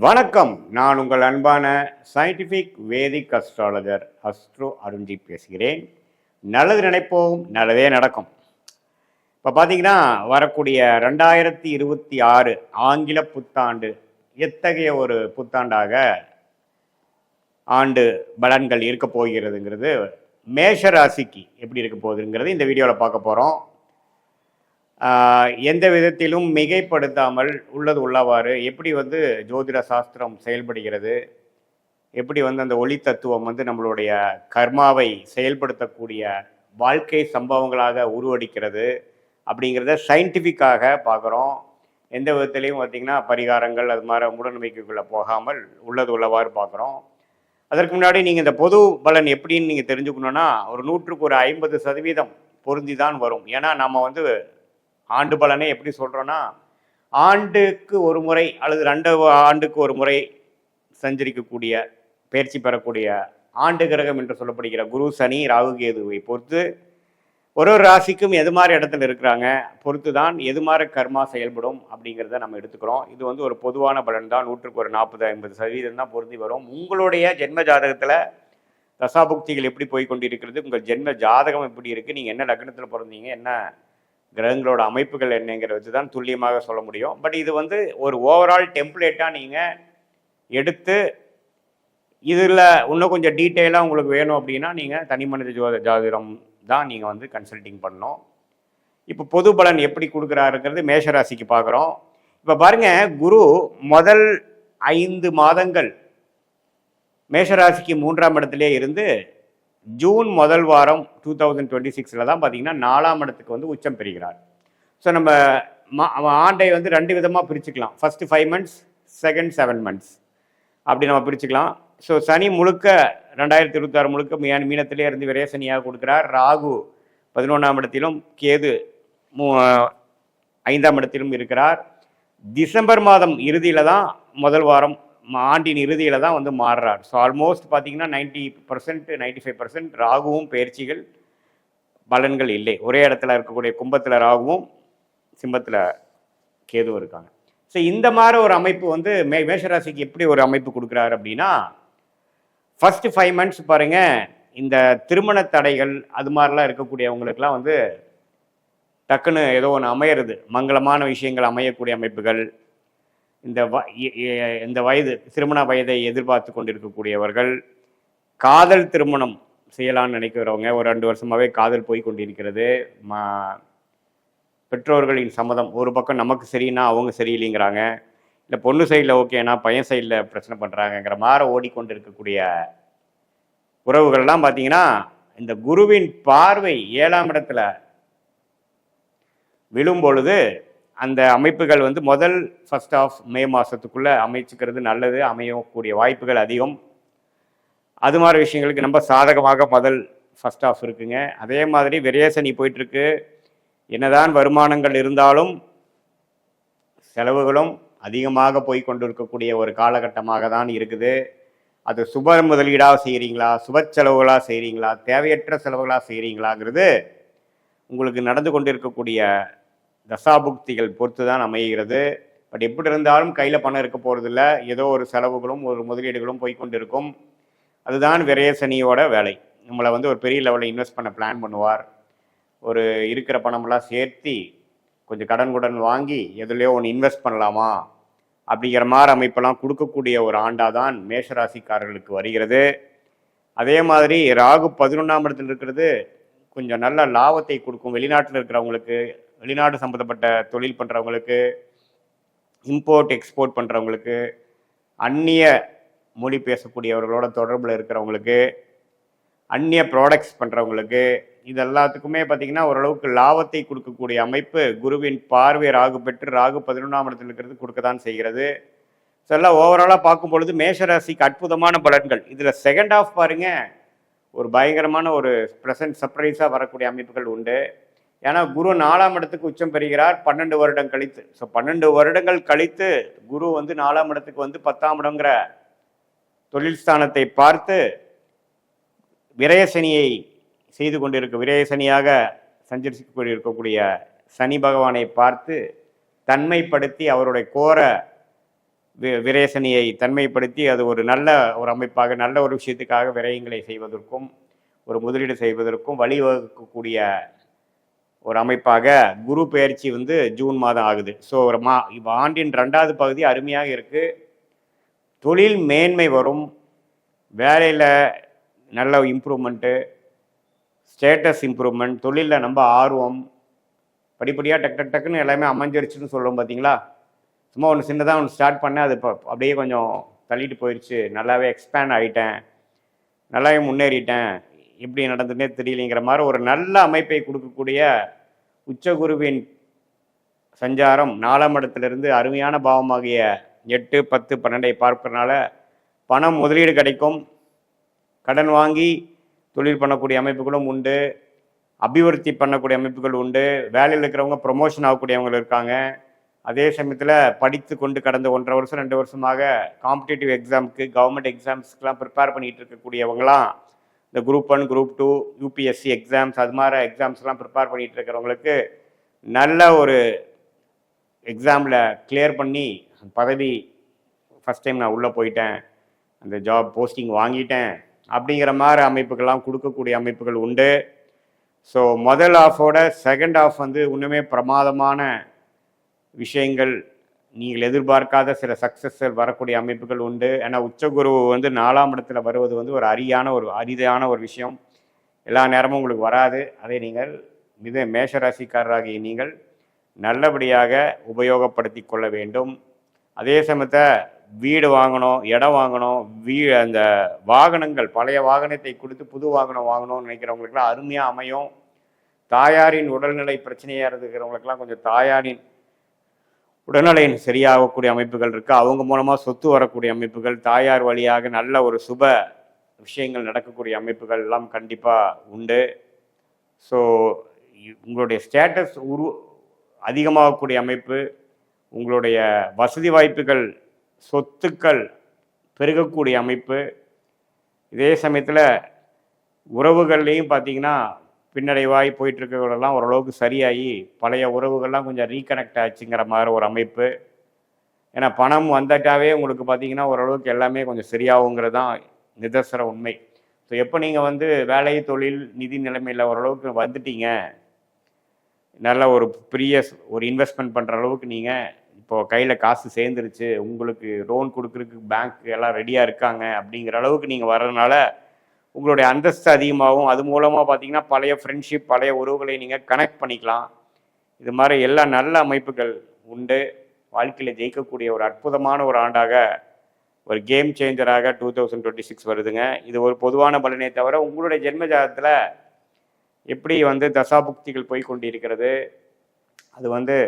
வணக்கம். நான் உங்கள் அன்பான சயின்டிஃபிக் வேதிக் அஸ்ட்ராலஜர் அஸ்ட்ரோ அருண்ஜி பேசுகிறேன். நல்லது நினைப்போம், நல்லதே நடக்கும். இப்போ பார்த்தீங்கன்னா, வரக்கூடிய 2026 ஆங்கில புத்தாண்டு எத்தகைய ஒரு புத்தாண்டாக ஆண்டு பலன்கள் இருக்க போகிறதுங்கிறது, மேஷ ராசிக்கு எப்படி இருக்க போகுதுங்கிறது இந்த வீடியோவில் பார்க்க போகிறோம். எந்த விதத்திலும் மிகைப்படுத்தாமல் உள்ளது உள்ளவாறு எப்படி ஜோதிட சாஸ்திரம் செயல்படுகிறது, எப்படி அந்த ஒளி தத்துவம் நம்மளுடைய கர்மாவை செயல்படுத்தக்கூடிய வாழ்க்கை சம்பவங்களாக உருவடிக்கிறது அப்படிங்கிறத சயின்டிஃபிக்காக பார்க்குறோம். எந்த விதத்திலையும் பார்த்திங்கன்னா பரிகாரங்கள் அது மாதிரி மூடநம்பிக்கைக்குள்ளே போகாமல் உள்ளது உள்ளவாறு பார்க்குறோம். அதற்கு முன்னாடி நீங்கள் இந்த பொது பலன் எப்படின்னு நீங்கள் தெரிஞ்சுக்கணுன்னா, ஒரு 100க்கு ஒரு 50% பொருந்தி தான் வரும். ஏன்னா நம்ம ஆண்டு பலனை எப்படி சொல்கிறோன்னா, ஆண்டுக்கு ஒரு முறை அல்லது 2 ஆண்டுக்கு ஒரு முறை சஞ்சரிக்கக்கூடிய பயிற்சி பெறக்கூடிய ஆண்டு கிரகம் என்று சொல்லப்படுகிற குரு, சனி, ராகு, கேதுவை பொறுத்து ஒரு ராசிக்கும் எது மாதிரி இடத்துல இருக்கிறாங்க பொறுத்து தான் எது மாதிரி கர்மா செயல்படும் அப்படிங்கிறத நம்ம எடுத்துக்கிறோம். இது ஒரு பொதுவான பலன் தான். 100க்கு ஒரு 40-50% தான் பொருந்தி வரும். உங்களுடைய ஜென்ம ஜாதகத்தில் தசாபுக்திகள் எப்படி போய் கொண்டிருக்கிறது, உங்கள் ஜென்ம ஜாதகம் எப்படி இருக்குது, நீங்கள் என்ன லக்னத்தில் பிறந்தீங்க, என்ன கிரகங்களோட அமைப்புகள் என்னங்கிற வச்சு தான் துல்லியமாக சொல்ல முடியும். பட் இது ஒரு ஓவரால் டெம்ப்ளேட்டாக நீங்கள் எடுத்து இதில் இன்னும் கொஞ்சம் டீட்டெயிலாக உங்களுக்கு வேணும் அப்படின்னா நீங்கள் தனி மனித ஜாதிரம் தான் நீங்கள் கன்சல்டிங் பண்ணணும். இப்போ பொது பலன் எப்படி கொடுக்குறாருங்கிறது மேஷராசிக்கு பார்க்குறோம். இப்போ பாருங்கள், குரு முதல் 5 மாதங்கள் மேஷராசிக்கு 3ஆம் இடத்துலேயே இருந்து ஜூன் முதல் வாரம் 2026 தான் பார்த்தீங்கன்னா 4ஆம் இடத்துக்கு உச்சம் பெறுகிறார். ஸோ நம்ம ஆண்டை 2 விதமாக பிரிச்சுக்கலாம். ஃபஸ்ட்டு 5 months, செகண்ட் 7 months அப்படி நம்ம பிரிச்சுக்கலாம். ஸோ சனி முழுக்க 2026 முழுக்க மீனத்திலே இருந்து விரைய சனியாக கொடுக்குறார். ராகு 11ஆம் இடத்திலும், கேது 5ஆம் இடத்திலும் இருக்கிறார். டிசம்பர் மாதம் இறுதியில் தான் முதல் வாரம் ஆண்டின் இறுதியில் தான் மாறுறார். ஸோ ஆல்மோஸ்ட் பார்த்தீங்கன்னா 90% 95% ராகுவும் பயிற்சிகள் பலன்கள் இல்லை. ஒரே இடத்துல இருக்கக்கூடிய கும்பத்தில் ராகுவும் சிம்மத்தில் கேதுவும் இருக்காங்க. ஸோ இந்த மாதிரி ஒரு அமைப்பு மேஷராசிக்கு எப்படி ஒரு அமைப்பு கொடுக்குறாரு அப்படின்னா, ஃபஸ்ட்டு 5 months பாருங்கள், இந்த திருமண தடைகள் அது மாதிரிலாம் இருக்கக்கூடியவங்களுக்கெல்லாம் டக்குன்னு ஏதோ ஒன்று அமையிறது, மங்களமான விஷயங்கள் அமையக்கூடிய அமைப்புகள், இந்த வயது திருமண வயதை எதிர்பார்த்து கொண்டிருக்கக்கூடியவர்கள், காதல் திருமணம் செய்யலான்னு நினைக்கிறவங்க, ஒரு 2 வருஷமாகவே காதல் போய் கொண்டிருக்கிறது, பெற்றோர்களின் சம்மதம் ஒரு பக்கம் நமக்கு சரின்னா அவங்க சரியில்லைங்கிறாங்க, இல்லை பொண்ணு சைடில் ஓகேனா பையன் சைடில் பிரச்சனை பண்ணுறாங்கங்கிற மாதிரி ஓடிக்கொண்டிருக்கக்கூடிய உறவுகள்லாம் பார்த்தீங்கன்னா, இந்த குருவின் பார்வை 7ஆம் இடத்துல விழும் பொழுது அந்த அமைப்புகள் முதல் ஃபர்ஸ்ட் ஆஃப் மே மாதத்துக்குள்ளே அமைச்சுக்கிறது நல்லது. அமையக்கூடிய வாய்ப்புகள் அதிகம். அது மாதிரி விஷயங்களுக்கு ரொம்ப சாதகமாக முதல் ஃபர்ஸ்ட் ஆஃப் இருக்குங்க. அதே மாதிரி விரயசனி போயிட்டுருக்கு. என்னதான் வருமானங்கள் இருந்தாலும் செலவுகளும் அதிகமாக போய் கொண்டு இருக்கக்கூடிய ஒரு காலகட்டமாக தான் இருக்குது. அது சுப முதலீடாக செய்கிறீங்களா, சுப செலவுகளாக செய்கிறீங்களா, தேவையற்ற செலவுகளாக செய்கிறீங்களாங்கிறது உங்களுக்கு நடந்து கொண்டு இருக்கக்கூடிய தசாபுக்திகள் பொறுத்து தான் அமைகிறது. பட் எப்படி இருந்தாலும் கையில் பணம் இருக்க போகிறதில்ல. ஏதோ ஒரு செலவுகளும் ஒரு முதலீடுகளும் போய்கொண்டு இருக்கும். அதுதான் விரயசனியோட வேலை. நம்மளை ஒரு பெரிய லெவலில் இன்வெஸ்ட் பண்ண பிளான் பண்ணுவார். ஒரு இருக்கிற பணமெல்லாம் சேர்த்தி கொஞ்சம் கடன் வாங்கி எதுலையோ ஒன்று இன்வெஸ்ட் பண்ணலாமா அப்படிங்கிற மாதிரி அமைப்பெல்லாம் கொடுக்கக்கூடிய ஒரு ஆண்டாக தான் மேஷராசிக்காரர்களுக்கு வருகிறது. அதே மாதிரி ராகு 11ஆம் இடத்தில் இருக்கிறது கொஞ்சம் நல்ல லாபத்தை கொடுக்கும். வெளிநாட்டில் இருக்கிறவங்களுக்கு, வெளிநாடு சம்மந்தப்பட்ட தொழில் பண்ணுறவங்களுக்கு, இம்போர்ட் எக்ஸ்போர்ட் பண்ணுறவங்களுக்கு, அந்நிய மொழி பேசக்கூடியவர்களோட தொடர்பில் இருக்கிறவங்களுக்கு, அந்நிய ப்ராடக்ட்ஸ் பண்ணுறவங்களுக்கு, இது எல்லாத்துக்குமே பார்த்திங்கன்னா ஓரளவுக்கு லாபத்தை கொடுக்கக்கூடிய அமைப்பு குருவின் பார்வை ராகு பெற்று ராகு 11ஆம் இடத்தில் இருக்கிறது கொடுக்க தான் செய்கிறது. ஸோ எல்லாம் ஓவராலாக பார்க்கும் பொழுது மேஷராசிக்கு அற்புதமான பலன்கள். இதில் செகண்ட் ஆஃப் பாருங்கள், ஒரு பயங்கரமான ஒரு ப்ரெசன்ட் சர்ப்ரைஸாக வரக்கூடிய அமைப்புகள் உண்டு. ஏன்னா குரு 4ஆம் இடத்துக்கு உச்சம் பெறுகிறார் 12 வருடம் கழித்து. ஸோ 12 வருடங்கள் கழித்து குரு 4ஆம் இடத்துக்கு 10ஆம் இடங்கிற தொழில் ஸ்தானத்தை பார்த்து விரயசனியை செய்து விரயசனியாக சஞ்சரித்து கொண்டிருக்கக்கூடிய சனி பகவானை பார்த்து தன்மைப்படுத்தி அவருடைய கோர விரேசனியை தன்மைப்படுத்தி அது ஒரு நல்ல ஒரு அமைப்பாக நல்ல ஒரு விஷயத்துக்காக விரயங்களை செய்வதற்கும் ஒரு முதலீடு செய்வதற்கும் வழிவகுக்கக்கூடிய ஒரு அமைப்பாக குரு பெயர்ச்சி வந்து ஜூன் மாதம் ஆகுது. ஸோ ஒரு ஆண்டின் 2வது பகுதி அருமையாக இருக்குது. தொழில் மேன்மை வரும், வேலையில் நல்ல இம்ப்ரூவ்மெண்ட்டு, ஸ்டேட்டஸ் இம்ப்ரூவ்மெண்ட், தொழிலில் நம்ம ஆர்வம், படிப்படியாக டக்குன்னு எல்லாமே அமைஞ்சிருச்சுன்னு சொல்லுவோம் பார்த்தீங்களா. சும்மா ஒன்று சின்னதாக ஒன்று ஸ்டார்ட் பண்ணேன், அது இப்போ அப்படியே கொஞ்சம் தள்ளிட்டு போயிடுச்சு, நல்லாவே எக்ஸ்பேண்ட் ஆகிட்டேன், நல்லாவே முன்னேறிட்டேன், எப்படி நடந்துன்னே தெரியலைங்கிற மாதிரி ஒரு நல்ல அமைப்பை கொடுக்கக்கூடிய உச்சகுருவின் சஞ்சாரம் 4ஆம் இடத்திலிருந்து அருமையான பாவமாகிய 8, 10, 12 பார்க்கறனால பணம் முதலீடு கிடைக்கும். கடன் வாங்கி தொழில் பண்ணக்கூடிய அமைப்புகளும் உண்டு, அபிவிருத்தி பண்ணக்கூடிய அமைப்புகள் உண்டு, வேலையில் இருக்கிறவங்க ப்ரொமோஷன் ஆகக்கூடியவங்க இருக்காங்க. அதே சமயத்தில் படித்து கொண்டு கடந்த 1.5 வருஷம் 2 வருஷமாக காம்படிட்டிவ் எக்ஸாமுக்கு கவர்மெண்ட் எக்ஸாம்ஸ்க்கெலாம் ப்ரிப்பேர் பண்ணிகிட்டு இருக்கக்கூடியவங்களாம் இந்த குரூப் 1 குரூப் 2 யூபிஎஸ்சி எக்ஸாம்ஸ் அது மாதிரி எக்ஸாம்ஸ்லாம் ப்ரிப்பேர் பண்ணிகிட்டு இருக்கிறவங்களுக்கு நல்ல ஒரு எக்ஸாமில் கிளியர் பண்ணி பதவி ஃபஸ்ட் டைம் நான் உள்ளே போயிட்டேன், அந்த ஜாப் போஸ்டிங் வாங்கிட்டேன் அப்படிங்கிற மாதிரி அமைப்புகள்லாம் கொடுக்கக்கூடிய அமைப்புகள் உண்டு. ஸோ முதல் ஆஃபோட செகண்ட் ஆஃப் வந்து இன்னுமே பிரமாதமான விஷயங்கள், நீங்கள் எதிர்பார்க்காத சில சக்ஸஸ்கள் வரக்கூடிய அமைப்புகள் உண்டு. ஏன்னா உச்சகுரு வந்து 4ஆம் இடத்துல வருவது வந்து ஒரு அரிதான ஒரு விஷயம், எல்லா நேரமும் உங்களுக்கு வராது. அதை நீங்கள் மேஷராசிக்காரராகிய நீங்கள் நல்லபடியாக உபயோகப்படுத்தி கொள்ள வேண்டும். அதே சமயத்தை வீடு வாங்கணும், இடம் வாங்கணும், அந்த வாகனங்கள் பழைய வாகனத்தை கொடுத்து புது வாகனம் வாங்கணும்னு நினைக்கிறவங்களுக்கெல்லாம் அருமையாக அமையும். தாயாரின் உடல்நிலை பிரச்சனையாக இருக்கிறவங்களுக்கெல்லாம் கொஞ்சம் தாயாரின் உடல்நிலை சரியாகக்கூடிய அமைப்புகள் இருக்குது. அவங்க மூலமாக சொத்து வரக்கூடிய அமைப்புகள், தாயார் வழியாக நல்ல ஒரு சுப விஷயங்கள் நடக்கக்கூடிய அமைப்புகள் எல்லாம் கண்டிப்பாக உண்டு. ஸோ உங்களுடைய ஸ்டேட்டஸ் அதிகமாகக்கூடிய அமைப்பு, உங்களுடைய வசதி வாய்ப்புகள் சொத்துக்கள் பெருகக்கூடிய அமைப்பு. இதே சமயத்தில் உறவுகள்லேயும் பார்த்தீங்கன்னா பின்னடைவாய் போயிட்டுருக்கிறவங்களெல்லாம் ஓரளவுக்கு சரியாகி பழைய உறவுகள்லாம் கொஞ்சம் ரீகனெக்ட் ஆச்சுங்கிற மாதிரி ஒரு அமைப்பு. ஏன்னா பணம் வந்துட்டாவே உங்களுக்கு பார்த்தீங்கன்னா ஓரளவுக்கு எல்லாமே கொஞ்சம் சரியாகுங்கிறது தான் நிதர்சன உண்மை. ஸோ எப்போ நீங்கள் வந்து வேலை தொழில் நிதி நிலைமையில் ஓரளவுக்கு வந்துட்டீங்க, நல்ல ஒரு பெரிய ஒரு இன்வெஸ்ட்மெண்ட் பண்ணுற அளவுக்கு நீங்கள் இப்போது கையில் காசு சேர்ந்துருச்சு, உங்களுக்கு லோன் கொடுக்குறதுக்கு பேங்க் எல்லாம் ரெடியாக இருக்காங்க அப்படிங்கிற அளவுக்கு நீங்கள் வர்றதுனால உங்களுடைய அந்தஸ்து அதிகமாகும். அது மூலமாக பார்த்தீங்கன்னா பழைய ஃப்ரெண்ட்ஷிப் பழைய உறவுகளை நீங்கள் கனெக்ட் பண்ணிக்கலாம். இது மாதிரி எல்லா நல்ல அமைப்புகள் உண்டு. வாழ்க்கையில் ஜெயிக்கக்கூடிய ஒரு அற்புதமான ஒரு ஆண்டாக, ஒரு கேம் சேஞ்சராக 2026 வருதுங்க. இது ஒரு பொதுவான பலனே தவிர உங்களுடைய ஜென்ம ஜாதகத்தில் எப்படி வந்து தசாபுக்திகள் போய் கொண்டிருக்கிறது, அது வந்து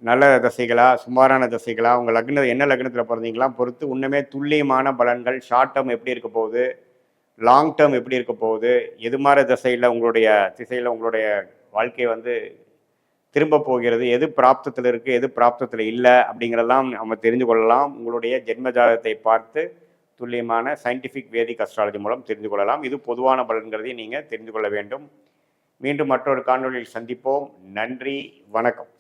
நல்ல தசைகளா சுமாரான தசைகளா, உங்கள் லக்னம் என்ன லக்னத்தில் பிறந்தீங்களாம் பொறுத்து இன்னுமே துல்லியமான பலன்கள், ஷார்ட் டேர்ம் எப்படி இருக்க போகுது, லாங் டேர்ம் எப்படி இருக்க போகுது, எது மாதிரி திசையில் உங்களுடைய உங்களுடைய வாழ்க்கை வந்து திரும்ப போகிறது, எது பிராப்தத்தில் இருக்குது எது பிராப்தத்தில் இல்லை அப்படிங்கிறதெல்லாம் நம்ம தெரிந்து கொள்ளலாம். உங்களுடைய ஜென்ம ஜாதகத்தை பார்த்து துல்லியமான சயின்டிஃபிக் வேதிக் அஸ்ட்ராலஜி மூலம் தெரிந்து கொள்ளலாம். இது பொதுவான பலன்கிறதையும் நீங்கள் தெரிந்து கொள்ள வேண்டும். மீண்டும் மற்றொரு காணொலியில் சந்திப்போம். நன்றி, வணக்கம்.